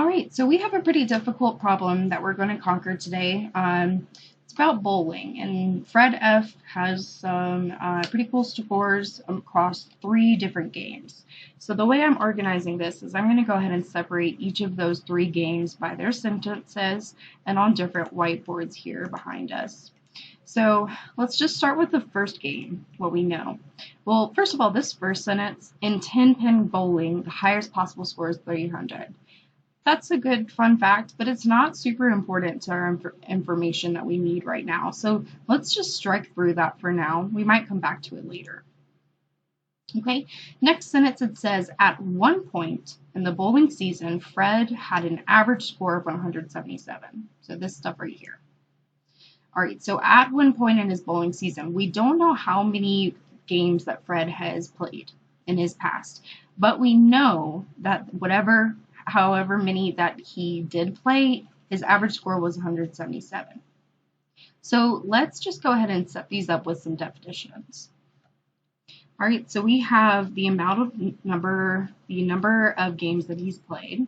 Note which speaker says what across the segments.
Speaker 1: All right, so we have a pretty difficult problem that we're going to conquer today. It's about bowling, and Fred F has some pretty cool scores across 3 different games. So the way I'm organizing this is I'm going to go ahead and separate each of those 3 games by their sentences and on different whiteboards here behind us. So let's just start with the first game, what we know. Well, first of all, this first sentence, in 10-pin bowling, the highest possible score is 300. That's a good fun fact, but it's not super important to our information that we need right now. So let's just strike through that for now. We might come back to it later. Okay, next sentence it says, at one point in the bowling season, Fred had an average score of 177. So this stuff right here. All right, so at one point in his bowling season, we don't know how many games that Fred has played in his past, but we know that however many that he did play, his average score was 177. So let's just go ahead and set these up with some definitions. All right, so we have the number of games that he's played.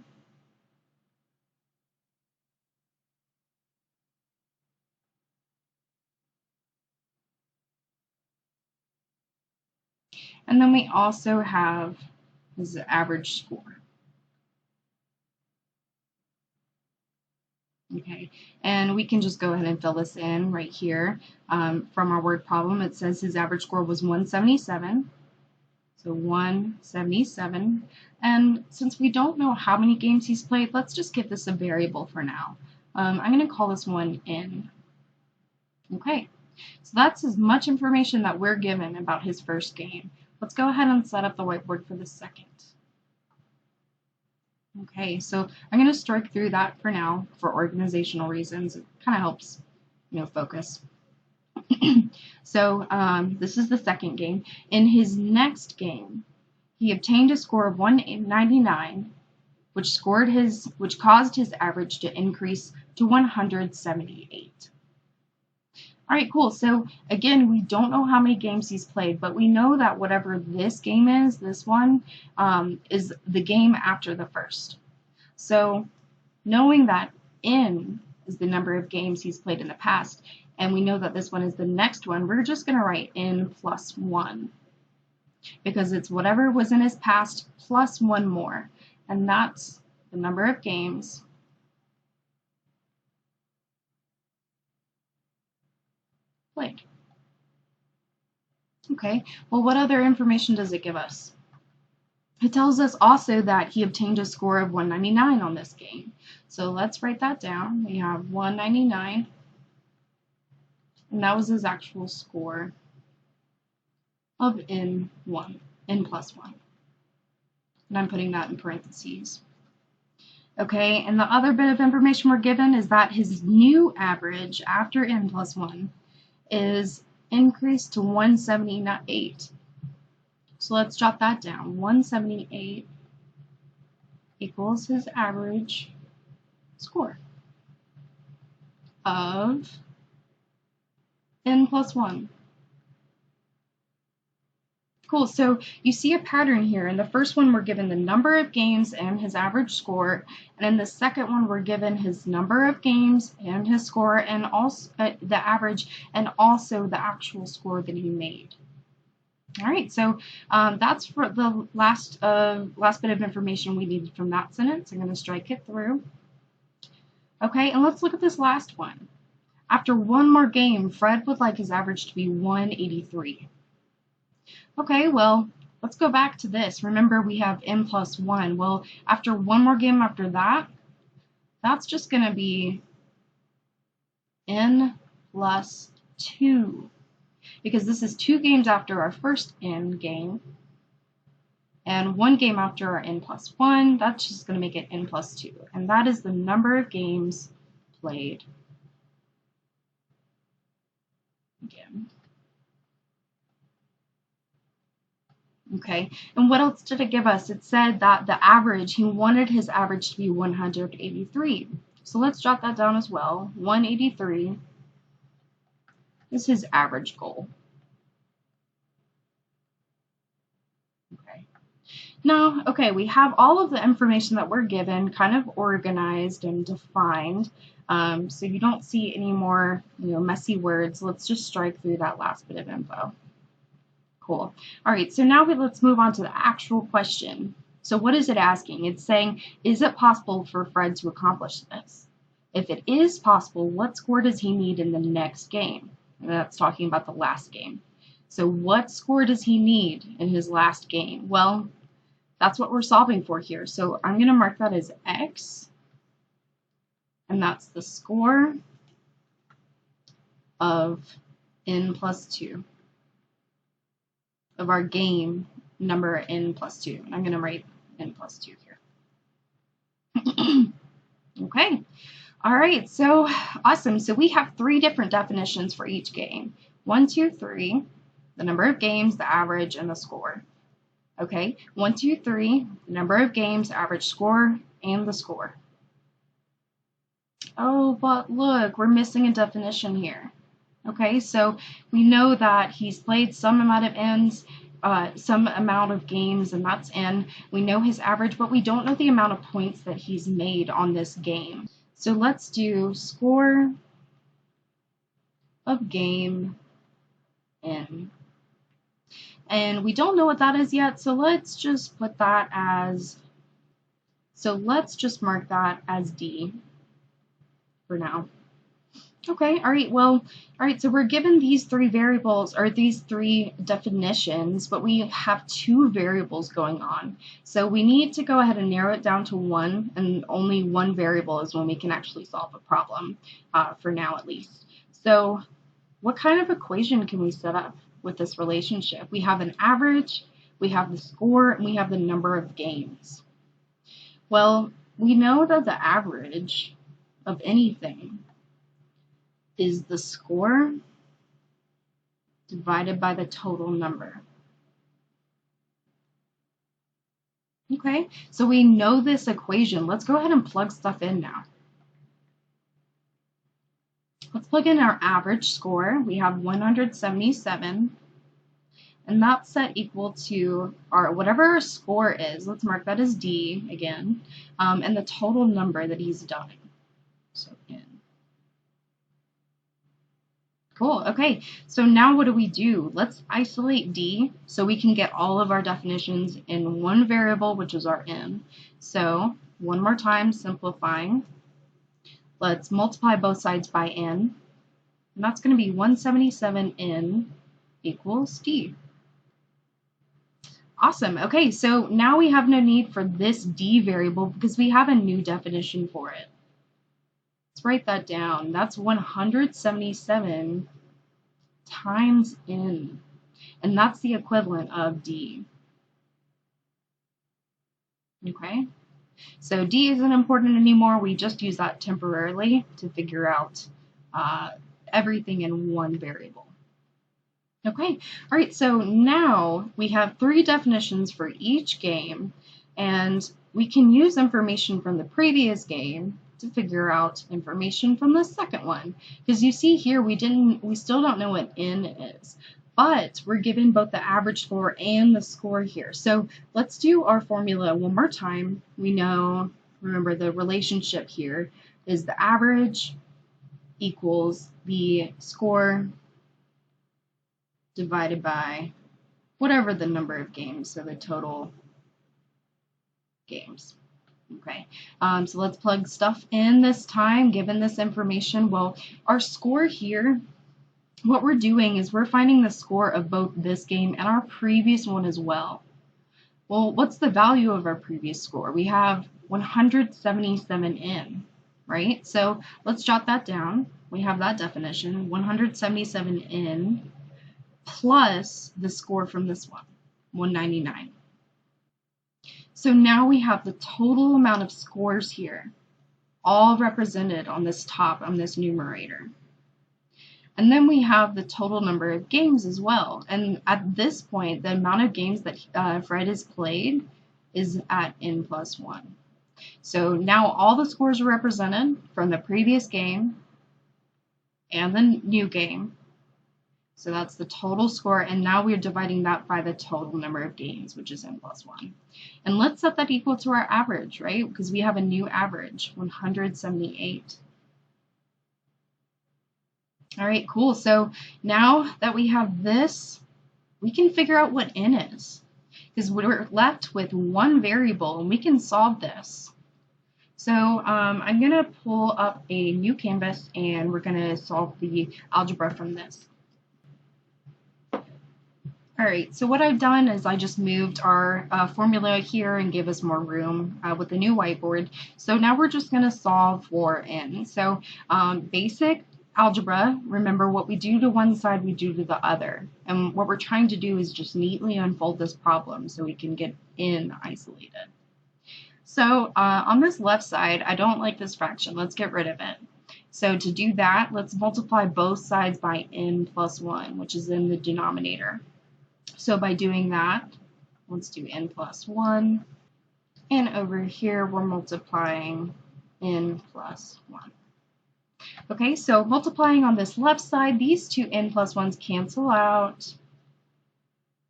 Speaker 1: And then we also have his average score. Okay, and we can just go ahead and fill this in right here. From our word problem, it says his average score was 177. So 177. And since we don't know how many games he's played, let's just give this a variable for now. I'm going to call this one N. Okay, so that's as much information that we're given about his first game. Let's go ahead and set up the whiteboard for the second. Okay, so I'm going to strike through that for now for organizational reasons. It kind of helps, focus. So this is the second game. In his next game, he obtained a score of 199, which caused his average to increase to 178. All right, cool. So again, we don't know how many games he's played, but we know that whatever this game is, this one, is the game after the first. So knowing that N is the number of games he's played in the past, and we know that this one is the next one, we're just going to write N plus 1. Because it's whatever was in his past plus 1 more. And that's the number of games played. Okay, well, what other information does it give us? It tells us also that he obtained a score of 199 on this game. So let's write that down. We have 199, and that was his actual score of N plus 1. And I'm putting that in parentheses. Okay, and the other bit of information we're given is that his new average after N plus 1 is increased to 178. So let's jot that down. 178 equals his average score of N plus 1. Cool, so you see a pattern here. In the first one, we're given the number of games and his average score. And in the second one, we're given his number of games and his score, and also the average, and also the actual score that he made. All right, so that's for the last bit of information we needed from that sentence. I'm going to strike it through. Okay, and let's look at this last one. After one more game, Fred would like his average to be 183. Okay, well, let's go back to this. Remember, we have N plus 1. Well, after one more game after that, that's just going to be N plus 2. Because this is 2 games after our first N game, and 1 game after our N plus 1. That's just going to make it N plus 2. And that is the number of games played. Again. Okay, and what else did it give us? It said that the average, he wanted his average to be 183. So let's jot that down as well. 183 is his average goal. Okay. Now, okay, we have all of the information that we're given kind of organized and defined. So you don't see any more, messy words. Let's just strike through that last bit of info. Cool. All right, so now let's move on to the actual question. So what is it asking? It's saying, is it possible for Fred to accomplish this? If it is possible, what score does he need in the next game? And that's talking about the last game. So what score does he need in his last game? Well, that's what we're solving for here. So I'm going to mark that as X, and that's the score of n plus 2, of our game number n plus 2. And I'm going to write n plus 2 here. Okay. All right, so awesome. So we have 3 different definitions for each game. 1, 2, 3, the number of games, the average, and the score. Okay, 1, 2, 3, the number of games, average score, and the score. Oh, but look, we're missing a definition here. Okay, so we know that he's played some amount of ends, some amount of games, and that's n. We know his average, but we don't know the amount of points that he's made on this game. So let's do score of game n. And we don't know what that is yet, so let's just put that as, let's just mark that as D for now. Okay, all right, so we're given these 3 variables, or these 3 definitions, but we have 2 variables going on. So we need to go ahead and narrow it down to 1, and only 1 variable is when we can actually solve a problem, for now at least. So what kind of equation can we set up with this relationship? We have an average, we have the score, and we have the number of games. Well, we know that the average of anything is the score divided by the total number. Okay, so we know this equation. Let's go ahead and plug stuff in now. Let's plug in our average score. We have 177, and that's set equal to our whatever our score is. Let's mark that as D again, and the total number that he's done. So N. Cool. Okay, so now what do? Let's isolate D so we can get all of our definitions in one variable, which is our N. So one more time, simplifying. Let's multiply both sides by N, and that's going to be 177N equals D. Awesome. Okay, so now we have no need for this D variable because we have a new definition for it. Let's write that down. That's 177 times N, and that's the equivalent of D. Okay, so D isn't important anymore. We just use that temporarily to figure out everything in one variable. Okay, all right, so now we have 3 definitions for each game, and we can use information from the previous game to figure out information from the second one. Because you see here, we still don't know what N is, but we're given both the average score and the score here. So let's do our formula one more time. We know, remember the relationship here is the average equals the score divided by whatever the number of games, so the total games. Okay, so let's plug stuff in this time, given this information. Well, our score here, what we're doing is we're finding the score of both this game and our previous one as well. Well, what's the value of our previous score? We have 177N, right? So let's jot that down. We have that definition, 177N plus the score from this one, 199. So now we have the total amount of scores here, all represented on this top, on this numerator. And then we have the total number of games as well. And at this point, the amount of games that Fred has played is at N plus 1. So now all the scores are represented from the previous game and the new game. So that's the total score, and now we're dividing that by the total number of games, which is n plus 1. And let's set that equal to our average, right? Because we have a new average, 178. All right, cool. So now that we have this, we can figure out what n is, because we're left with one variable, and we can solve this. So I'm going to pull up a new canvas, and we're going to solve the algebra from this. All right, so what I've done is I just moved our formula here and gave us more room with the new whiteboard. So now we're just going to solve for n. So basic algebra, remember what we do to one side, we do to the other. And what we're trying to do is just neatly unfold this problem so we can get n isolated. So on this left side, I don't like this fraction. Let's get rid of it. So to do that, let's multiply both sides by n plus 1, which is in the denominator. So by doing that, let's do n plus 1. And over here, we're multiplying n plus 1. Okay, so multiplying on this left side, these two n plus 1s cancel out.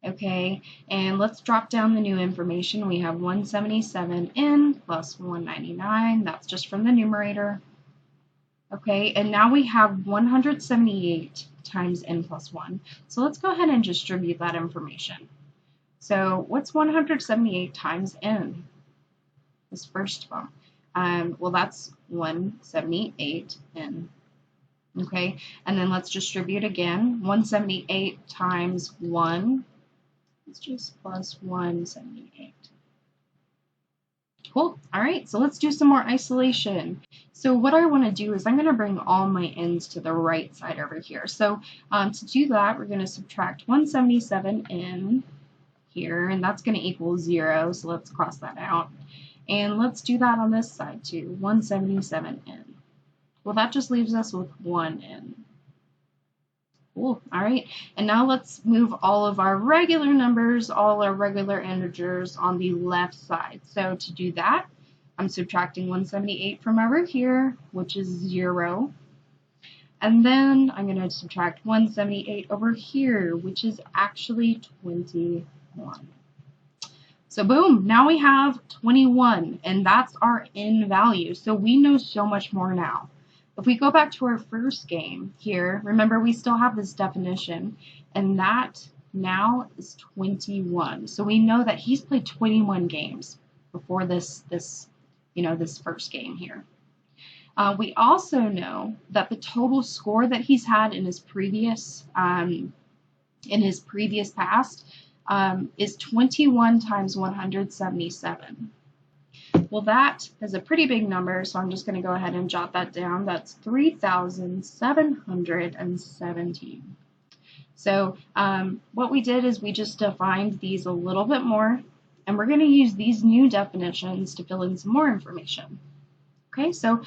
Speaker 1: Okay, and let's drop down the new information. We have 177n plus 199. That's just from the numerator. Okay, and now we have 178 times n plus 1. So let's go ahead and distribute that information. So what's 178 times n? This first one. Well, that's 178n. Okay, and then let's distribute again. 178 times 1. It's just plus 178. Cool. All right, so let's do some more isolation. So what I want to do is I'm going to bring all my n's to the right side over here. So to do that, we're going to subtract 177n here, and that's going to equal 0, so let's cross that out. And let's do that on this side too, 177n. Well, that just leaves us with 1n. Cool. All right, and now let's move all of our regular numbers, all our regular integers on the left side. So to do that, I'm subtracting 178 from over here, which is 0. And then I'm going to subtract 178 over here, which is actually 21. So boom, now we have 21, and that's our n value. So we know so much more now. If we go back to our first game here, remember we still have this definition, and that now is 21. So we know that he's played 21 games before this first game here. We also know that the total score that he's had in his previous past is 21 times 177. Well, that is a pretty big number, so I'm just going to go ahead and jot that down. That's 3,717. So what we did is we just defined these a little bit more, and we're going to use these new definitions to fill in some more information. Okay, so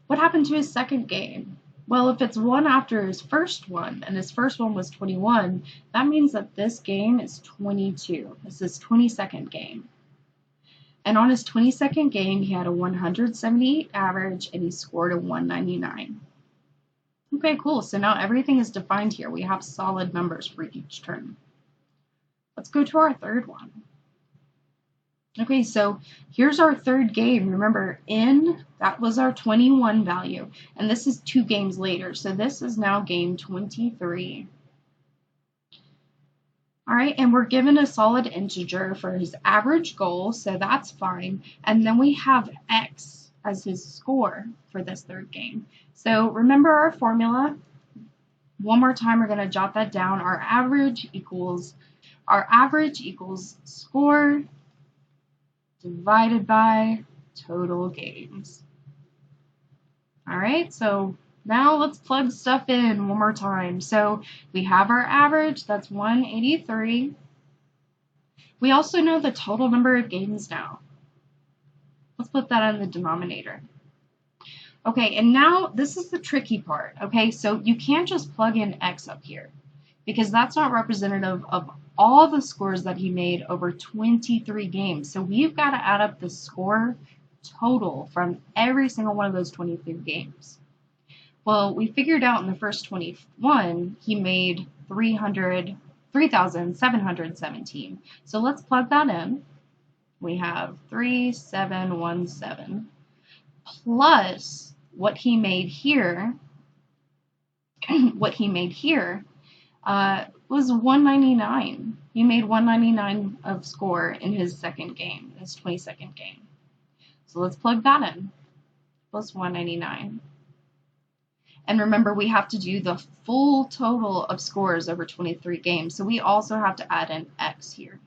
Speaker 1: what happened to his second game? Well, if it's one after his first one, and his first one was 21, that means that this game is 22. This is his 22nd game. And on his 22nd game, he had a 178 average, and he scored a 199. Okay, cool. So now everything is defined here. We have solid numbers for each term. Let's go to our third one. Okay, so here's our third game. Remember, n, that was our 21 value, and this is 2 games later. So this is now game 23. All right, and we're given a solid integer for his average goal, so that's fine. And then we have x as his score for this third game. So remember our formula. One more time, we're going to jot that down. Our average equals score divided by total games. All right, so now let's plug stuff in one more time. So we have our average, that's 183. We also know the total number of games now. Let's put that in the denominator. Okay, and now this is the tricky part. Okay, so you can't just plug in x up here because that's not representative of all the scores that he made over 23 games. So we've got to add up the score total from every single one of those 23 games. Well, we figured out in the first 21 he made 3,717. So let's plug that in. We have 3,717 plus what he made here. What he made here was 199. He made 199 of score in his second game, his 22nd game. So let's plug that in, plus 199. And remember, we have to do the full total of scores over 23 games, so we also have to add an X here.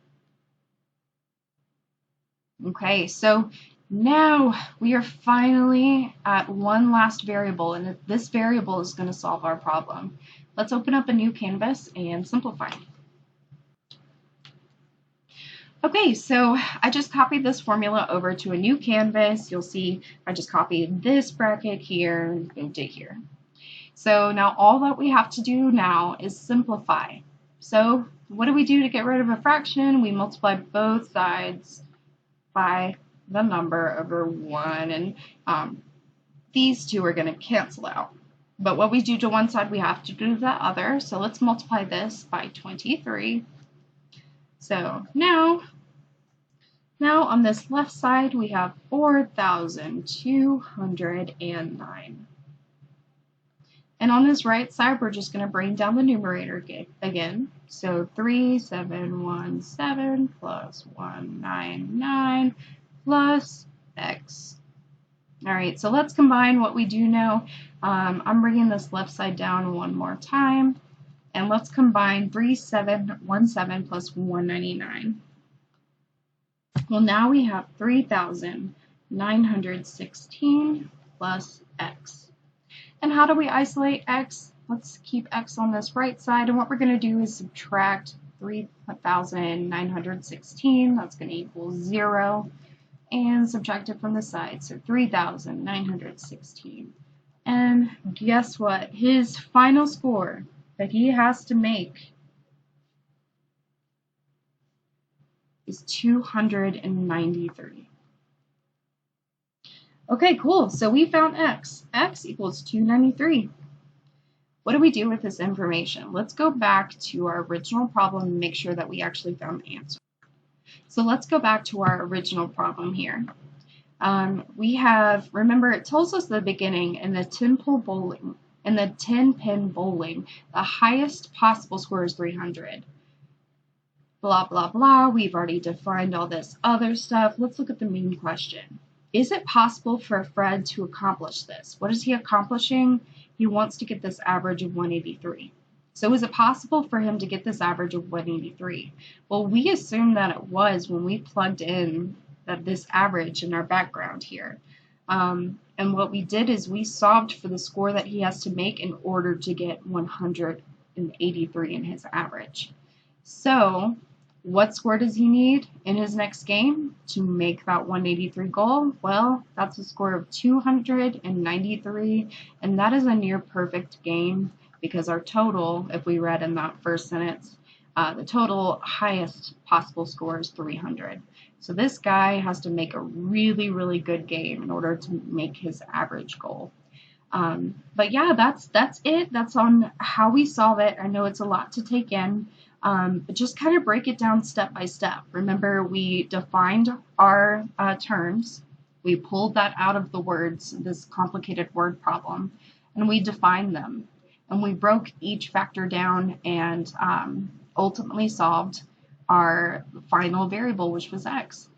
Speaker 1: Okay, so now we are finally at one last variable, and this variable is going to solve our problem. Let's open up a new canvas and simplify. Okay, so I just copied this formula over to a new canvas. You'll see I just copied this bracket here and moved it here. So now all that we have to do now is simplify. So what do we do to get rid of a fraction? We multiply both sides by the number over 1, and these two are going to cancel out. But what we do to one side, we have to do the other. So let's multiply this by 23. So now on this left side, we have 4,209. And on this right side, we're just going to bring down the numerator again. So 3,717 plus 199 plus x. All right, so let's combine what we do know. I'm bringing this left side down one more time. And let's combine 3,717 plus 199. Well, now we have 3,916 plus x. And how do we isolate x? Let's keep x on this right side. And what we're going to do is subtract 3,916. That's going to equal 0. And subtract it from the side. So 3,916. And guess what? His final score that he has to make is 293. Okay, cool. So we found x. X equals 293. What do we do with this information? Let's go back to our original problem and make sure that we actually found the answer. So let's go back to our original problem here. We have, remember, it tells us at the beginning in the 10-pin bowling, the highest possible score is 300. Blah, blah, blah. We've already defined all this other stuff. Let's look at the main question. Is it possible for Fred to accomplish this? What is he accomplishing? He wants to get this average of 183. So is it possible for him to get this average of 183? Well, we assumed that it was when we plugged in this average in our background here. And what we did is we solved for the score that he has to make in order to get 183 in his average. So what score does he need in his next game to make that 183 goal? Well, that's a score of 293, and that is a near perfect game because our total, if we read in that first sentence, the total highest possible score is 300. So this guy has to make a really, really good game in order to make his average goal. But yeah, that's it. That's on how we solve it. I know it's a lot to take in, but just kind of break it down step by step. Remember, we defined our terms. We pulled that out of the words, this complicated word problem, and we defined them. And we broke each factor down and ultimately solved our final variable, which was x.